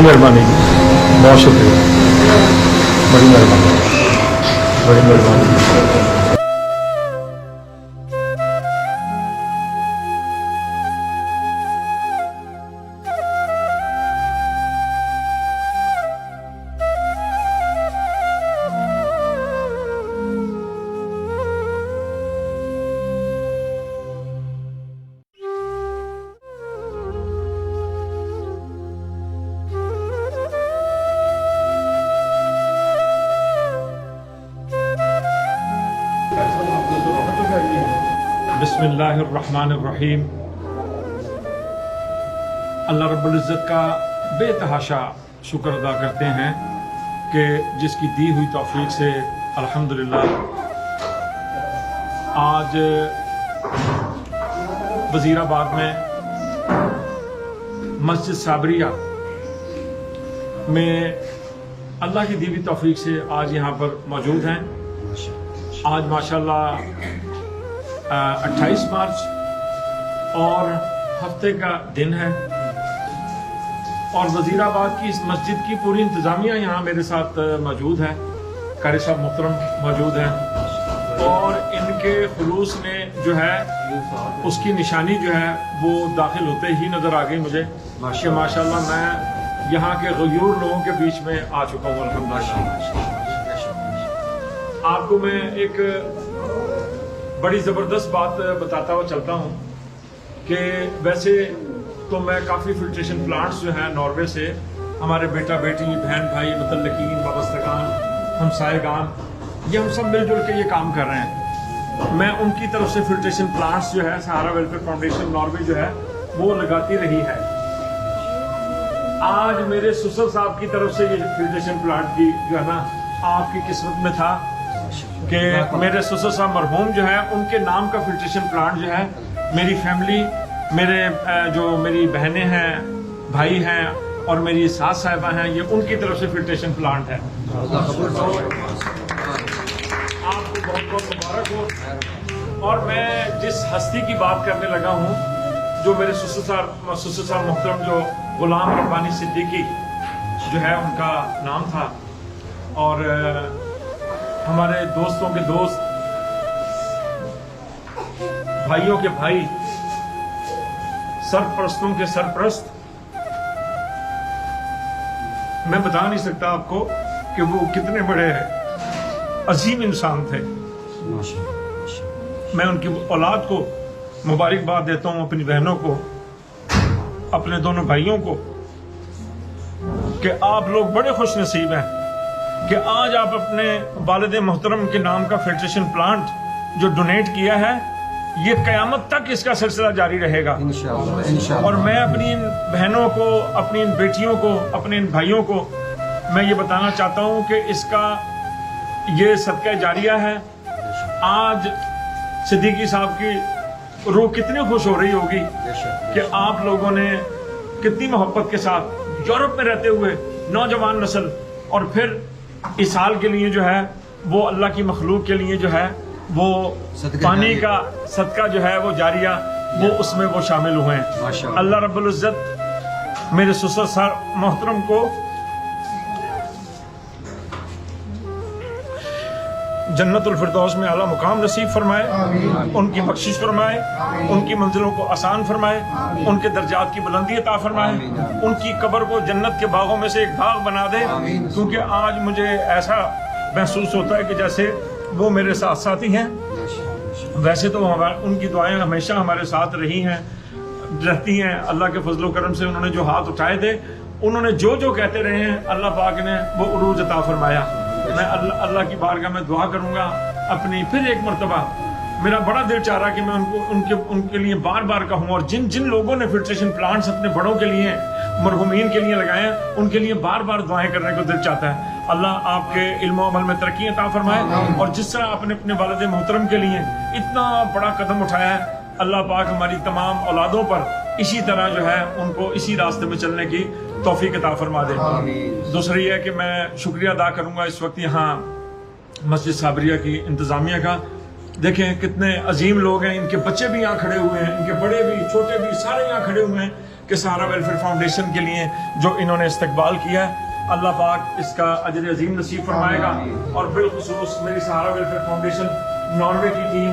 बड़ी मेहरबानी जी, बहुत शुक्रिया, बड़ी मेहरबानी, बड़ी मेहरबानी। बिस्मिल्लाहिर्रहमानिर्रहीम। अल्लाह रब्बुल इज़्ज़त का बेतहाशा शुक्र अदा करते हैं कि जिसकी दी हुई तौफीक से अल्हम्दुलिल्लाह आज वज़ीराबाद में मस्जिद साबरिया में अल्लाह की दी हुई तौफीक से आज यहाँ पर मौजूद हैं। आज माशाल्लाह 28 मार्च और हफ्ते का दिन है और वज़ीराबाद की इस मस्जिद की पूरी इंतज़ामिया यहाँ मेरे साथ मौजूद है। कारी साहब मुहतरम मौजूद हैं और इनके खुलूस ने जो है उसकी निशानी जो है वो दाखिल होते ही नज़र आ गई मुझे कि माशाल्लाह मैं यहाँ के गयूर लोगों के बीच में आ चुका हूँ अल्हम्दुलिल्लाह। आपको मैं एक बड़ी ज़बरदस्त बात बताता हुआ चलता हूँ कि वैसे तो मैं काफ़ी फिल्ट्रेशन प्लांट्स जो हैं नॉर्वे से हमारे बेटा बेटी बहन भाई मुतल्लिकीन वाबस्तगान हमसायगान ये हम सब मिलजुल के ये काम कर रहे हैं। मैं उनकी तरफ से फिल्ट्रेशन प्लांट्स जो है सहारा वेलफेयर फाउंडेशन नॉर्वे जो है वो लगाती रही है। आज मेरे ससुर साहब की तरफ से ये फिल्ट्रेशन प्लांट की जो है ना आपकी किस्मत में था कि मेरे ससुर साहब मरहूम जो है उनके नाम का फिल्ट्रेशन प्लांट जो है मेरी फैमिली मेरी बहनें हैं भाई हैं और मेरी सास साहिबा हैं ये उनकी तरफ से फिल्ट्रेशन प्लांट है। आपको बहुत बहुत मुबारक हो। और मैं जिस हस्ती की बात करने लगा हूँ जो मेरे ससुर साहब मोहतरम जो गुलाम रब्बानी सिद्दीकी जो है उनका नाम था और हमारे दोस्तों के दोस्त भाइयों के भाई सरपरस्तों के सरपरस्त मैं बता नहीं सकता आपको कि वो कितने बड़े अजीम इंसान थे। मैं उनकी औलाद को मुबारकबाद देता हूँ, अपनी बहनों को अपने दोनों भाइयों को कि आप लोग बड़े खुश नसीब हैं कि आज आप अपने वालिद मोहतरम के नाम का फिल्ट्रेशन प्लांट जो डोनेट किया है ये क़यामत तक इसका सिलसिला जारी रहेगा इंशाअल्लाह। और मैं अपनी इन बहनों को अपनी इन बेटियों को अपने इन भाइयों को मैं ये बताना चाहता हूँ कि इसका ये सदका जारिया है। आज सिद्दीकी साहब की रूह कितनी खुश हो रही होगी कि आप लोगों ने कितनी मोहब्बत के साथ यूरोप में रहते हुए नौजवान नस्ल और फिर इस साल के लिए जो है वो अल्लाह की मखलूक के लिए जो है वो पानी का सदका जो है वो जारिया वो उसमें वो शामिल हुए हैं। अल्लाह रब्बुल इज़्ज़त मेरे ससुर साहब मोहतरम को जन्नतुल फिरदौस में आला मुकाम नसीब फरमाए, उनकी बख्शिश फरमाए, उनकी मंजिलों को आसान फरमाए, उनके दर्जात की बुलंदी अता फरमाए, उनकी कब्र को जन्नत के बागों में से एक बाग बना दे। क्योंकि आज मुझे ऐसा महसूस होता है कि जैसे वो मेरे साथ साथ ही हैं। वैसे तो उनकी दुआएं हमेशा हमारे साथ रही हैं रहती हैं। अल्लाह के फजलो करम से उन्होंने जो हाथ उठाए थे उन्होंने जो जो कहते रहे हैं अल्लाह पाक ने वो उरूज अता फरमाया। मैं अल्लाह की बारगाह में दुआ करूंगा अपनी फिर एक मरतबा मेरा बड़ा दिल चाह रहा कि मैं उनके लिए बार बार कहूँ और जिन जिन लोगों ने फिल्ट्रेशन प्लांट्स अपने बड़ों के लिए मरहूमीन के लिए लगाए हैं उनके लिए बार बार दुआएं करने को दिल चाहता है। अल्लाह आपके इल्म अमल में तरक्की अता फरमाए और जिस तरह आपने अपने वालिद मोहतरम के लिए इतना बड़ा कदम उठाया है अल्लाह पाक हमारी तमाम औलादों पर इसी तरह जो है उनको इसी रास्ते में चलने की तौफीक अता फरमा दे। दूसरी है कि मैं शुक्रिया अदा करूंगा इस वक्त यहाँ मस्जिद साबरिया की इंतज़ामिया का। देखें कितने अजीम लोग हैं, इनके बच्चे भी यहाँ खड़े हुए हैं, इनके बड़े भी छोटे भी सारे यहाँ खड़े हुए हैं کہ सहारा वेलफेयर फाउंडेशन के लिए जो इन्होंने इस्तकबाल किया है, अल्लाह पाक इसका अजर अजीम नसीब फरमाएगा। और बिलखुसूस मेरी सहारा वेलफेयर फाउंडेशन नॉर्वे की टीम,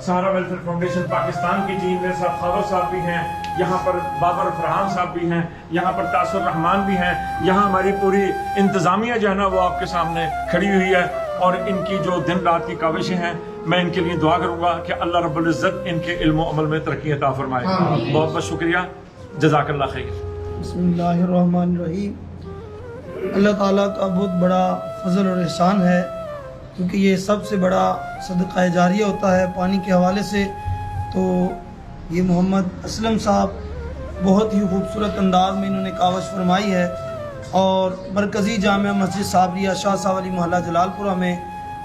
सहारा वेलफेयर फाउंडेशन पाकिस्तान की टीम, मेरे साथ खावर साहब भी हैं, यहाँ पर बाबर फरहान साहब भी हैं, यहाँ पर तासुर रहमान भी हैं, यहाँ हमारी पूरी इंतज़ामिया जो है ना वो आपके सामने खड़ी हुई है। और इनकी जो दिन रात की काविशें हैं, मैं इनके लिए दुआ करूँगा कि अल्लाह रब्बुल इज़्ज़त इनके इल्म व अमल में तरक्की अता फरमाए। बहुत बहुत शुक्रिया, जज़ाकल्लाह खैर। बिस्मिल्लाहिर्रहमानिर्रहीम। अल्लाह ताला का बहुत बड़ा फजल और एहसान है, क्योंकि ये सबसे बड़ा सदका जारिया होता है पानी के हवाले से। तो ये मोहम्मद असलम साहब बहुत ही खूबसूरत अंदाज में इन्होंने कावश फरमाई है, और मरकज़ी जामिया मस्जिद साबरिया शाह साहब अली मोहल्ला जलालपुरा में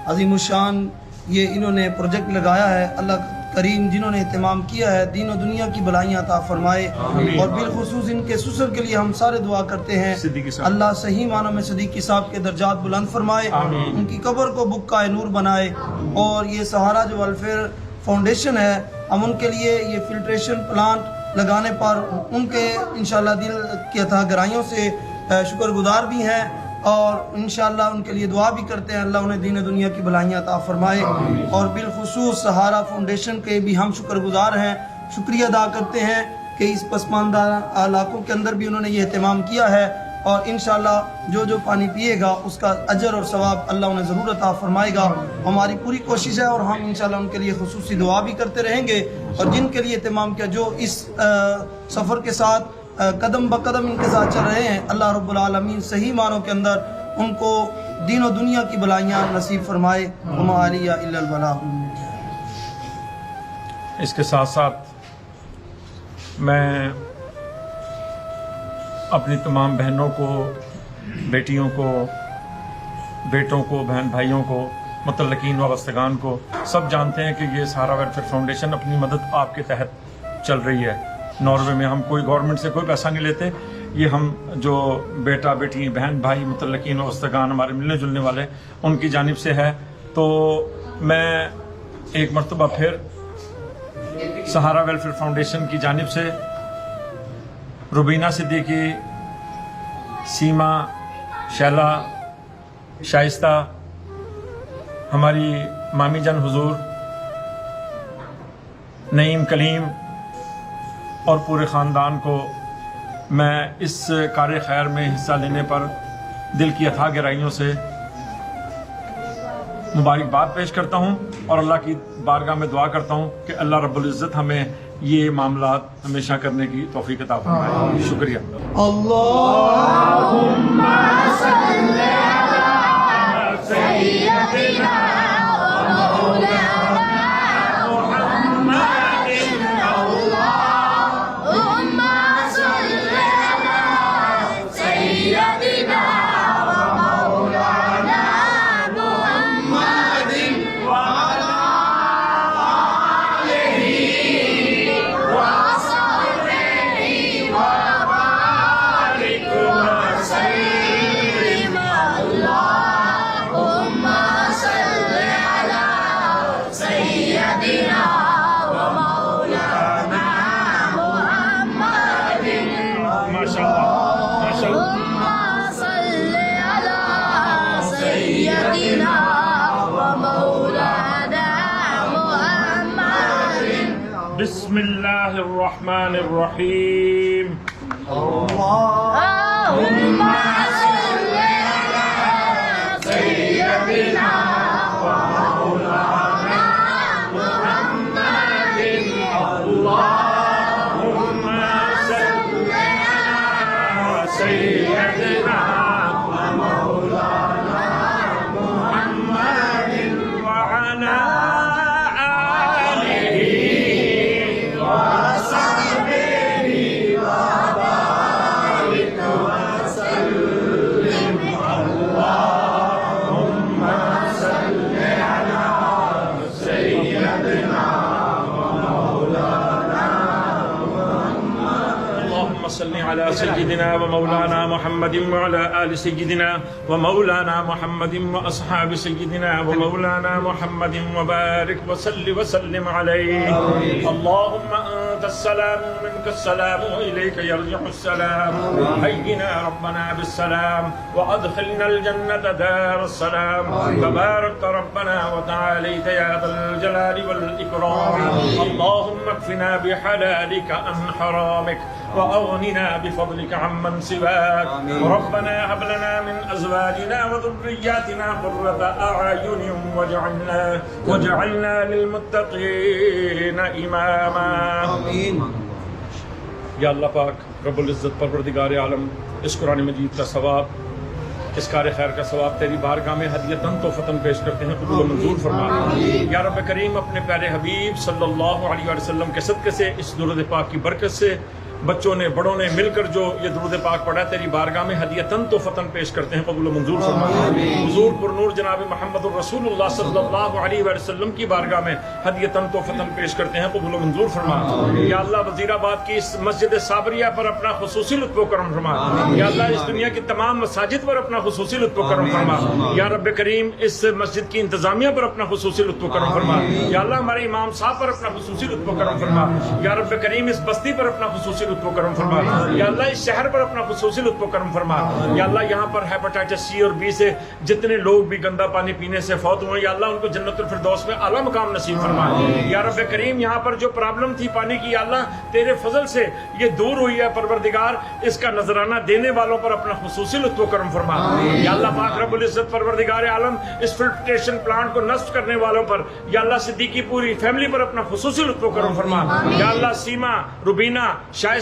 अज़ीमुशान ये इन्होंने प्रोजेक्ट लगाया है। अल्लाह करीम जिन्होंने एहतमाम किया है, दीन और दुनिया की भलाइयाँ अता फरमाए। और बिलखुसूस इनके ससुर के लिए हम सारे दुआ करते हैं, अल्लाह सही मानों में सिद्दीकी साहब के दर्जात बुलंद फरमाए, उनकी कब्र को बुक्का नूर बनाए। और ये सहारा जो वेलफेयर फाउंडेशन है, हम उनके लिए ये फिल्ट्रेशन प्लांट लगाने पर उनके इंशाअल्लाह दिल की अथा गहराइयों से शुक्रगुजार भी हैं, और इंशाअल्लाह उनके लिए दुआ भी करते हैं, अल्लाह उन्हें दीन दुनिया की भलाइयाँ अता फरमाए। और बिलखुसूस सहारा फाउंडेशन के भी हम शुक्रगुजार हैं, शुक्रिया अदा करते हैं कि इस पसमानदा इलाकों के अंदर भी उन्होंने ये एहतमाम किया है। और इंशाअल्लाह जो जो पानी पिएगा उसका अजर और सवाब अल्लाह उन्हें ज़रूर अता फरमाएगा। हमारी पूरी कोशिश है, और हम इंशाअल्लाह उनके लिए खुसूसी दुआ भी करते रहेंगे। और जिनके लिए एहतमाम किया, जो इस सफ़र के साथ कदम ब कदम इनके साथ चल रहे हैं, अल्लाह रब्बुल आलमीन सही मानों के अंदर उनको दीन और दुनिया की भलाइयाँ नसीब फरमाए। वमा अलिया इल्लल बलाग। इसके साथ साथ मैं अपनी तमाम बहनों को, बेटियों को, बेटों को, बहन भाइयों को, मुतल्लकीन वाबस्तगान को, सब जानते हैं कि ये सहारा वेलफेयर फाउंडेशन अपनी मदद आपके तहत चल रही है। नॉर्वे में हम कोई गवर्नमेंट से कोई पैसा नहीं लेते, ये हम जो बेटा बेटी, बहन भाई, मुतल्लकीन वाबस्तगान हमारे मिलने जुलने वाले, उनकी जानिब से है। तो मैं एक मरतबा फिर सहारा वेलफेयर फाउंडेशन की जानिब से रुबीना सिद्दीकी, सीमा, शैला, शाइस्ता, हमारी मामी जान हुजूर, नईम, कलीम और पूरे ख़ानदान को मैं इस कार्य खैर में हिस्सा लेने पर दिल की अथाह गहराइयों से मुबारकबाद पेश करता हूँ, और अल्लाह की बारगाह में दुआ करता हूँ कि अल्लाह रब्बुल इज़्ज़त हमें ये मामलात हमेशा करने की तौफीक अता फरमाए। शुक्रिया। अल्लाहुम्मा सल्ली अला सय्यदिना व मौलाना मुहम्मदिन। अल्लाहुम्मा सल्ली अला सय्यदिना व मौलाना मुहम्मदिन व अला बिस्मिल्लाहिर्रहमानिर्रहीम। अल्लाहुम्मा सल्ली अला सय्यदिना व मौलाना मुहम्मदिन। अल्लाहुम्मा सल्ली अला सय्यदिना व मौलाना मुहम्मदिन व अला سيدنا ومولانا محمد وعلى آل سيدنا ومولانا محمد وأصحاب سيدنا ومولانا محمد وبارك وسلم عليه. اللهم أنت السلام منك السلام وإليك يرجع السلام. حينا ربنا بالسلام وأدخلنا الجنة دار السلام. تبارك ربنا وتعاليت يا ذا الجلال والإكرام. اللهم اكفنا بحلالك عن حرامك وأغننا بفضلك عمن سواك. ربنا هب لنا من أزواجنا وذرياتنا قرة أعين واجعلنا للمتقين إماما. یا اللہ پاک رب العزت پروردگار عالم، اس قرآن مجید کا ثواب، اس کار خیر کا ثواب تیری بارگاہ میں ہدیتاً تحفتاً پیش کرتے ہیں، قبول و منظور فرما. یا رب کریم اپنے پیارے حبیب صلی اللہ علیہ وسلم کے صدقے سے، اس درود پاک کی برکت سے بچوں نے بڑوں نے مل کر جو یہ درود پاک پڑھا تیری بارگاہ میں ہدیتاً تحفتاً پیش کرتے ہیں، قبول و منظور فرما. حضور پر نور جناب محمد الرسول اللہ صلی اللہ علیہ وسلم کی بارگاہ میں ہدیتاً تحفتاً پیش کرتے ہیں، قبول و منظور فرما. یا اللہ وزیر آباد کی اس مسجد صابریہ پر اپنا خصوصی لطف و کرم فرما. یا اللہ اس دنیا کی تمام مساجد پر اپنا خصوصی لطف و کرم فرما. یا رب کریم اس مسجد کی انتظامیہ پر اپنا خصوصی لطف و کرم فرما. یا اللہ ہمارے امام صاحب پر اپنا خصوصی لطف و کرم فرما. یا رب کریم اس بستی پر اپنا خصوصی لطف و کرم فرما. یا اللہ اس شہر پر اپنا خصوصی لطف و کرم فرما. یا اللہ یہاں پر ہیپاٹائٹس سی اور بی سے جتنے لوگ بھی گندا پانی پینے سے فوت ہوئے، یا اللہ ان کو جنت الفردوس میں اعلیٰ مقام نصیب فرما. یا رب کریم یہاں پر جو پرابلم تھی پانی کی، یا اللہ تیرے فضل سے یہ دور ہوئی ہے پروردگار، اس کا نذرانہ دینے والوں پر اپنا خصوصی لطف و کرم فرما. یا اللہ پاک رب العزت پروردگار عالم اس فلٹریشن پلانٹ کو نصب کرنے والوں پر، یا اللہ صدیقی پوری فیملی پر اپنا خصوصی لطف و کرم فرما. یا اللہ سیما، روبینہ، شائستہ،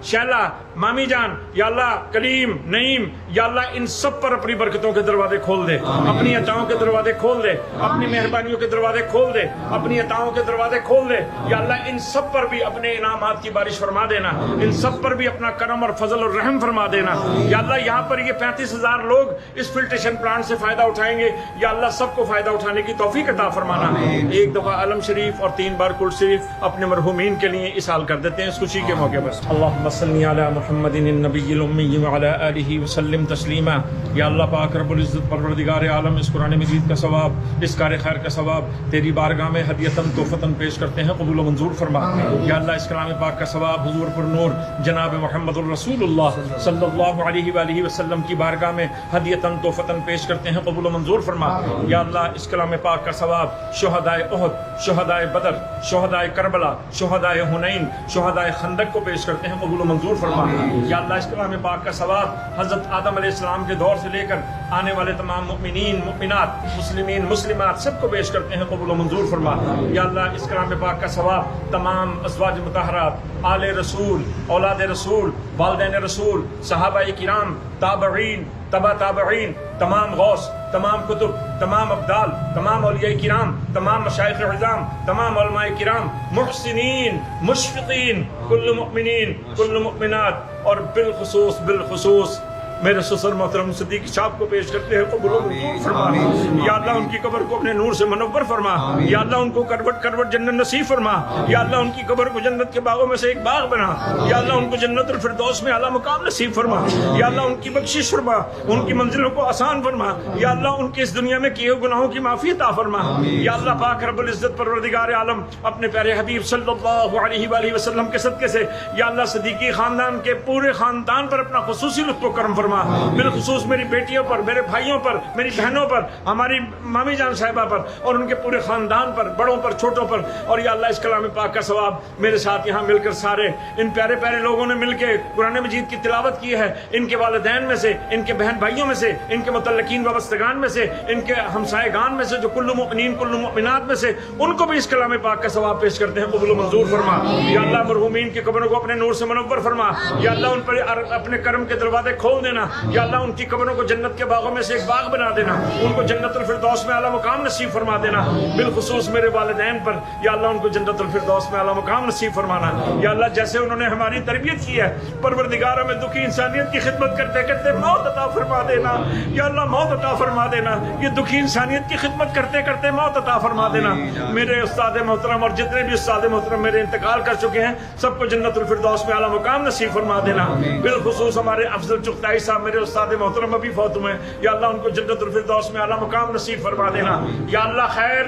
شیلا، مامی جان، یا اللہ کلیم، نعیم، یا اللہ ان سب پر اپنی برکتوں کے دروازے کھول دے، اپنی عطاؤں کے دروازے کھول دے، اپنی مہربانیوں کے دروازے کھول دے، اپنی عطاؤں کے دروازے کھول دے. یا اللہ ان سب پر بھی اپنے انعامات کی بارش فرما دینا، ان سب پر بھی اپنا کرم اور فضل اور رحم فرما دینا. یا اللہ یہاں پر یہ 35,000 لوگ اس فلٹریشن پلانٹ سے فائدہ اٹھائیں گے، یا اللہ سب کو فائدہ اٹھانے کی توفیق عطا فرمانا. ایک دفعہ علم شریف اور 3 بار کل شریف اپنے مرحومین کے لیے اسال کر دیتے ہیں اس خوشی کے موقع پر. اللہم صلی علی محمد النبی الامی وعلی آلہ وسلم تسلیما. یا اللہ پاک رب العزت پروردگار عالم اس قرآن مجید کا ثواب، اس کار خیر کا ثواب تیری بارگاہ میں ہدیتاً تحفتاً پیش کرتے ہیں، قبول و منظور فرما. یا اللہ اس کلام پاک کا ثواب حضور پر نور جناب محمد الرسول اللہ صلی اللہ علیہ وآلہ وسلم کی بارگاہ میں ہدیتاً تحفتاً پیش کرتے ہیں، قبول و منظور فرما. یا اللہ اس کلام پاک کا ثواب شہدائے احد، شہدائے بدر، شہدائے کربلا، شہدائے حنین، شہدائے خندق کو پیش کرتے ہیں، قبول و منظور فرما. یا اللہ اس کلام پاک کا ثواب حضرت آدم علیہ السلام کے دور سے لے کر آنے والے تمام مؤمنین، مؤمنات، مسلمین، مسلمات سب کو پیش کرتے ہیں، قبول و منظور فرما. یا اللہ اس کلام پاک کا ثواب تمام ازواج مطہرات، آل رسول، اولاد رسول، والدین رسول، صحابہ کرام، تابعین، تبع تابعین، تمام غوث، تمام کتب، تمام ابدال، تمام اولیاء کرام، تمام مشائخ عظام، تمام علماء کرام، محسنین، مشفقین، کل مؤمنین، کل مؤمنات، اور بالخصوص میرے سسر محترم صدیق صاحب کو پیش کرتے ہیں، قبول و منظور فرما. یا اللہ ان کی قبر کو اپنے نور سے منور فرما. یا اللہ ان کو کروٹ کروٹ جنت نصیب فرما. یا اللہ ان کی قبر کو جنت کے باغوں میں سے ایک باغ بنا. یا اللہ ان کو جنت الفردوس میں اعلیٰ مقام نصیب فرما. یا اللہ ان کی بخشش فرما، ان کی منزلوں کو آسان فرما. یا اللہ ان کے اس دنیا میں کیے گناہوں کی معافی عطا فرما. یا اللہ پاک رب العزت پروردگار عالم اپنے پیارے حبیب صلی اللہ علیہ وآلہ وسلم کے صدقے سے یا اللہ صدیقی خاندان کے پورے خاندان پر اپنا خصوصی لطف و کرم فرما. بالخصوص میری بیٹیوں پر، میرے بھائیوں پر، میری بہنوں پر، ہماری مامی جان صاحبہ پر، اور ان کے پورے خاندان پر، بڑوں پر، چھوٹوں پر. اور یا اللہ اس کلام پاک کا ثواب میرے ساتھ یہاں مل کر سارے ان پیارے پیارے لوگوں نے مل کے قرآن مجید کی تلاوت کی ہے، ان کے والدین میں سے، ان کے بہن بھائیوں میں سے، ان کے متعلقین وابستگان میں سے، ان کے ہمسائے گان میں سے، جو کل مؤمنین کل مؤمنات میں سے، ان کو بھی اس کلام پاک کا ثواب پیش کرتے ہیں، قبول و منظور فرما. یا اللہ مرحومین کی قبروں کو اپنے نور سے منور فرما. یا اللہ ان پر اپنے کرم کے دروازے کھول دینا. देना। या अल्लाह उनकी कब्रों को जन्नत के बागों में से एक बाग बना देना, उनको जन्नतुल फिरदौस में आला मुकाम नसीब फरमा देना। बिलखुसूस मेरे वालिदैन पर या अल्लाह उनको जन्नतुल फिरदौस में आला मुकाम नसीब फरमाना। या अल्लाह जैसे उन्होंने हमारी तरबियत की है, परवरदिगार हमें दुखी इंसानियत की खिदमत करते करते मौत अता फरमा देना। या अल्लाह मौत अता फरमा देना, ये दुखी इंसानियत की खिदमत करते करते मौत अता फरमा देना। मेरे उस्ताद मोहतरम और जितने भी उस्ताद मोहतरम मेरे इंतकाल कर चुके हैं, सबको जन्नतुल फिरदौस में आला मुकाम नसीब फरमा देना। बिलखुसूस हमारे अफजल चुगताई साहब मेरे उस्ताद मोहतरम अभी फौत हुए हैं, या अल्लाह उनको जन्नतुल फिरदौस में आला मुकाम नसीब फरमा देना। या अल्लाह खैर,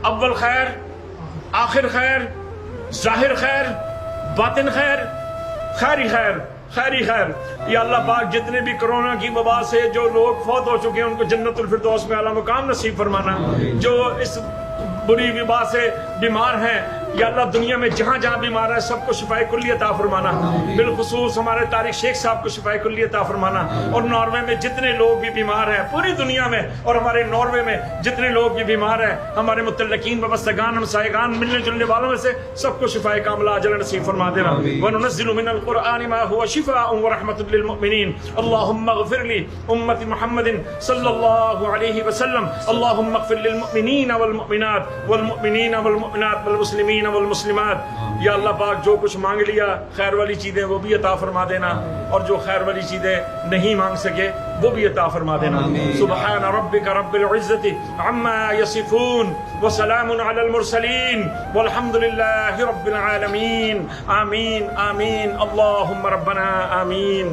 अव्वल खैर, आखिर खैर, जाहिर खैर, बातिन खैर, खैरी खैर, खैरी खैर। या अल्लाह पाक जितने भी कोरोना की वबा से जो लोग फौत हो चुके हैं, उनको जन्नतुल फिरदौस में आला मुकाम नसीब फरमाना। जो इस बुरी वबा से बीमार हैं, या अल्लाह दुनिया में जहाँ जहाँ बीमार है सबको शिफाए कुल्ली अता फरमाना। बिलखुसूस हमारे तारिक शेख साहब को शिफाए कुल्ली अता फरमाना। और नॉर्वे में जितने लोग भी बीमार हैं, पूरी दुनिया में और हमारे नॉर्वे में जितने लोग भी बीमार हैं, हमारे मुतल्लकीन वबस्तगान हमसायगान मिलने जुलने वालों में से सबको शिफाए कामिला अजल नसीब फरमा देना। वनुनज़्ज़िलु मिनल क़ुरआनि मा हुवा शिफ़ाउन व रहमतुल लिल मुमिनीन। अल्लाहुम्मा इग़फिर ली उम्मती मुहम्मदिन सल्लल्लाहु अलैहि वसल्लम। अल्लाहुम्मा इग़फिर लिल मुमिनीन वल मुमिनात वल मुमिनीन वल मुमिनात वल मुस्लिमीन वल मुस्लिमात। या अल्लाह पाक जो कुछ मांग लिया खैर वाली चीजें वो भी अता फरमा देना, और जो खैर वाली चीजें नहीं मांग सके वो भी अता फरमा देना। सुब्हान रब्बिका रब्बिल इज्जति अम्मा यसिफून व सलामुन अलल मुरसलीन वल्हम्दुलिल्लाहि रब्बिल आलमीन। आमीन आमीन अल्लाहुम्मा रब्बना आमीन।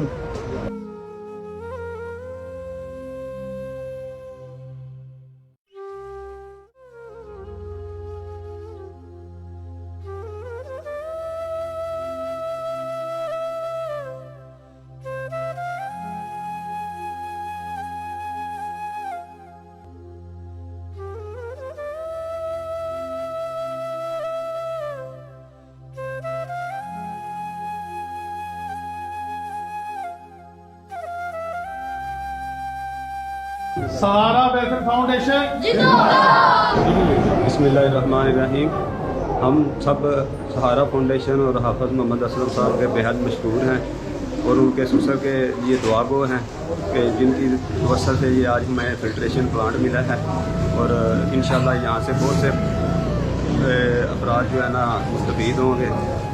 सहारा वेलफेयर फाउंडेशन बिस्मिल्लाहिर्रहमानिर्रहीम। हम सब सहारा फाउंडेशन और हाफ़िज़ मोहम्मद असलम साहब के बेहद मशहूर हैं और उनके ससुर के लिए दुआ गो हैं कि जिनकी वजह से ये आज हमें फिल्ट्रेशन प्लांट मिला है। और इंशाल्लाह यहाँ से बहुत से अफराद जो है ना मुस्तफ़ीद होंगे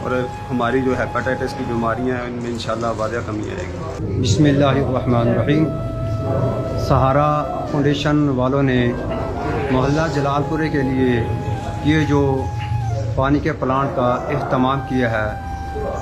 और हमारी जो हेपेटाइटिस की बीमारियाँ हैं उनमें इंशाल्लाह वाज़ह कमी आएगी। बिस्मिल्लाहिर्रहमानिर्रहीम। सहारा फाउंडेशन वालों ने मोहल्ला जलालपुरे के लिए ये जो पानी के प्लांट का एहतमाम किया है,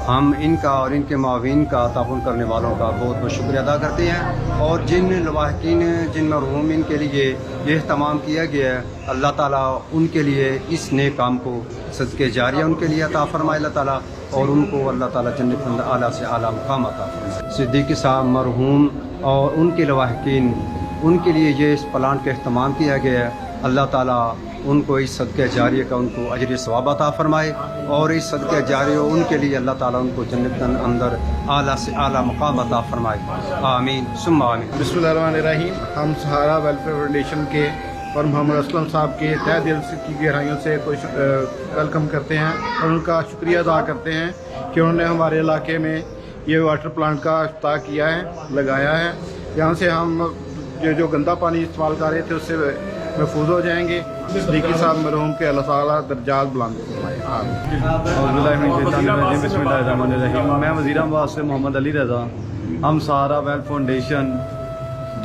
हम इनका और इनके मावीन का ताउन करने वालों का बहुत बहुत शुक्रिया अदा करते हैं। और जिन लवाहकीन जिन मरहूमिन के लिए ये एहतमाम किया गया है, अल्लाह ताला उनके लिए इस नेक काम को सदके जारिया उनके लिए अता फरमाए अल्लाह ताला, और उनको अल्लाह ताला जन्नत आला से आला मुकाम अता फरमाए। सिद्दीक़ साहब मरहूम और उनके लवाहकीन उनके लिए ये इस प्लांट का एहतमाम किया गया है। अल्लाह ताला उनको इस सदक़े जारिया का उनको अजर सवाब अता फरमाए, और इस सदक़े जारिया उनके लिए अल्लाह ताला उनको जन्नत अंदर आला से आला मुकाम अता फरमाए। आमीन सुम्मा आमीन। बिस्मिल्लाहिर्रहमानिर्रहीम। हम सहारा वेलफेयर फाउंडेशन के और मोहम्मद असलम साहब के तहे दिल की गहराइयों से वेलकम करते हैं और उनका शुक्रिया अदा करते हैं कि उन्होंने हमारे इलाके में ये वाटर प्लांट का इफ्ताह किया है, लगाया है। यहाँ से हम जो गंदा पानी इस्तेमाल कर रहे थे उससे महफूज हो जाएंगे। सिद्दीकी साहब मरहूम के अल्लाह ताला दर्जात बुलंद फरमाए। बिस्मिल्लाहिर्रहमानिर्रहीम। मैं वज़ीराबाद से मोहम्मद अली रज़ा। हम सहारा वेल्थ फाउंडेशन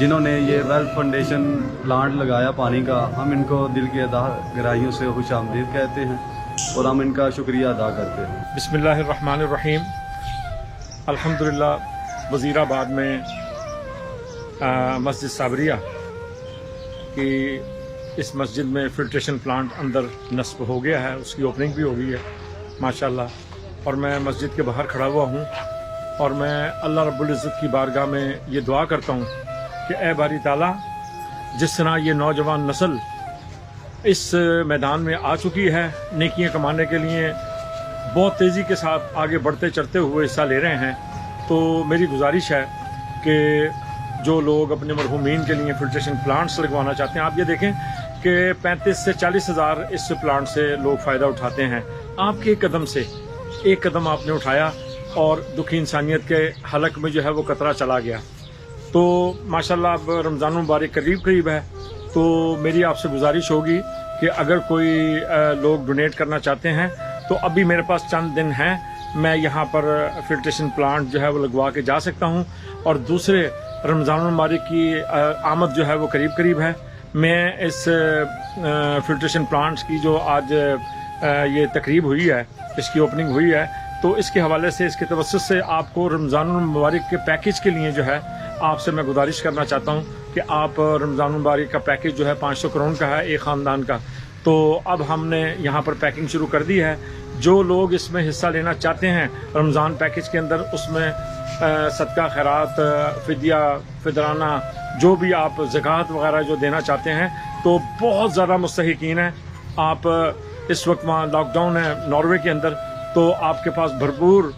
जिन्होंने ये वेल्थ फाउंडेशन प्लांट लगाया पानी का, हम इनको दिल की गहराइयों से खुश आमदीद कहते हैं और हम इनका शुक्रिया अदा करते हैं। बिस्मिल्लाहिर्रहमानिर्रहीम। अल्हम्दुलिल्लाह वज़ीराबाद में मस्जिद साबरिया की इस मस्जिद में फ़िल्ट्रेशन प्लांट अंदर नस्ब हो गया है, उसकी ओपनिंग भी हो गई है माशाल्लाह। और मैं मस्जिद के बाहर खड़ा हुआ हूँ और मैं अल्लाह रब्बुल इज़्ज़त की बारगाह में ये दुआ करता हूँ कि ए बारी ताला, जिस तरह ये नौजवान नस्ल इस मैदान में आ चुकी है, नेकियां कमाने के लिए बहुत तेज़ी के साथ आगे बढ़ते चढ़ते हुए हिस्सा ले रहे हैं, तो मेरी गुजारिश है कि जो लोग अपने मरहूमीन के लिए फिल्ट्रेशन प्लांट्स लगवाना चाहते हैं, आप ये देखें कि 35 से 40 हज़ार इस प्लांट से लोग फ़ायदा उठाते हैं। आपके एक कदम से एक कदम आपने उठाया और दुखी इंसानियत के हलक में जो है वो कतरा चला गया। تو माशाल्लाह अब रमज़ान मुबारक करीब है, तो मेरी आपसे गुजारिश होगी कि अगर कोई लोग डोनेट करना चाहते हैं तो अभी मेरे पास चंद दिन हैं, मैं यहाँ पर फिल्ट्रेशन प्लांट जो है वो लगवा के जा सकता हूँ। और दूसरे रमज़ान मुबारक की आमद जो है वो करीब है। मैं इस फिल्ट्रेशन प्लांट्स की जो आज ये तकरीब हुई है, इसकी ओपनिंग हुई है, तो इसके हवाले से, इसके तवस्सुत से आपको रमज़ान मुबारक के पैकेज के लिए जो है आपसे मैं गुजारिश करना चाहता हूँ कि आप रमज़ान मुबारक का पैकेज जो है 500 करोड़ का है एक ख़ानदान का, तो अब हमने यहाँ पर पैकिंग शुरू कर दी है। जो लोग इसमें हिस्सा लेना चाहते हैं रमज़ान पैकेज के अंदर, उसमें सदका खैरात, फिदिया, फिदराना, जो भी आप ज़कात वगैरह जो देना चाहते हैं, तो बहुत ज़्यादा मुस्तहिकीन हैं। आप इस वक्त वहाँ लॉकडाउन है नॉर्वे के अंदर, तो आपके पास भरपूर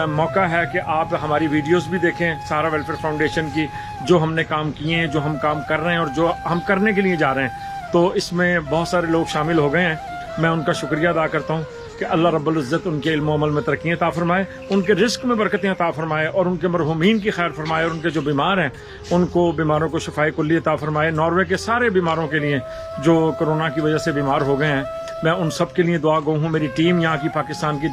मौका है कि आप हमारी वीडियोस भी देखें, सहारा वेलफेयर फाउंडेशन की, जो हमने काम किए हैं, जो हम काम कर रहे हैं और जो हम करने के लिए जा रहे हैं। तो इसमें बहुत सारे लोग शामिल हो गए हैं, मैं उनका शुक्रिया अदा करता हूँ कि अल्लाह रब्बुल इज़्ज़त उनके इल्म अमल में तरक्की अता फरमाए, उनके रिस्क में बरकतें अता फरमाए और उनके मरहूमीन की खैर फरमाए, और उनके जो बीमार हैं उनको बीमारों को शिफाए कुल्ली अता फरमाए। नॉर्वे के सारे बीमारों के लिए जो कोरोना की वजह से बीमार हो गए हैं, मैं उन सब के लिए दुआ गो हूँ। मेरी टीम यहाँ की पाकिस्तान की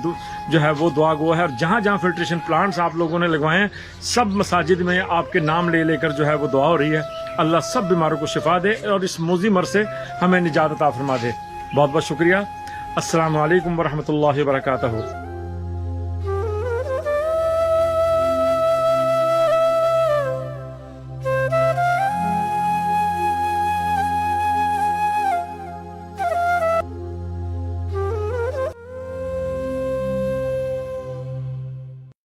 जो है वो दुआ गो है। और जहाँ जहाँ फिल्ट्रेशन प्लांट्स आप लोगों ने लगवाए हैं, सब मसाजिद में आपके नाम ले लेकर जो है वो दुआ हो रही है। अल्लाह सब बीमारों को शिफा दे और इस मूजी मर से हमें निजात अता फरमा दे। बहुत बहुत शुक्रिया। अस्सलामु अलैकुम वरहमतुल्लाहि वबरकातुहू।